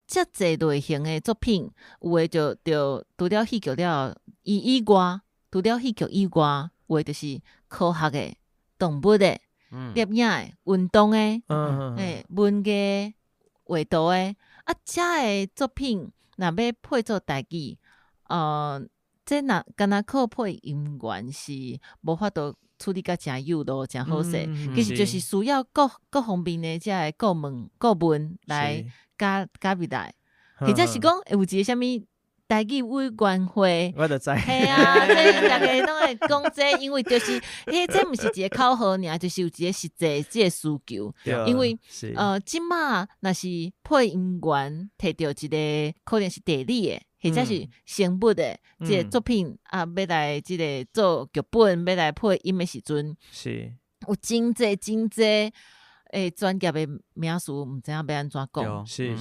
遮侪类型的作品，有诶就除了戏剧了以外，除了戏剧以外，有诶就是科学的、动物的、摄影的、运动的、文艺、画图的，遮的作品若要配做台语，这若敢若靠配音源是无法度处理甲诚有路、诚好势，其实就是需要各方面的遮个顾问来加入来，或者是讲会有一个啥物台语委员会，我就知，系啊，这大家拢会讲这，因为就是这毋是一个口号尔，就是有一个实际这个需求，因为即马若是配音员摕到一个可能是地理的。或者是生物的这个作品要来这个做剧本，要来配音的时阵，是有真济诶专业的名词，毋知影要安怎讲。是。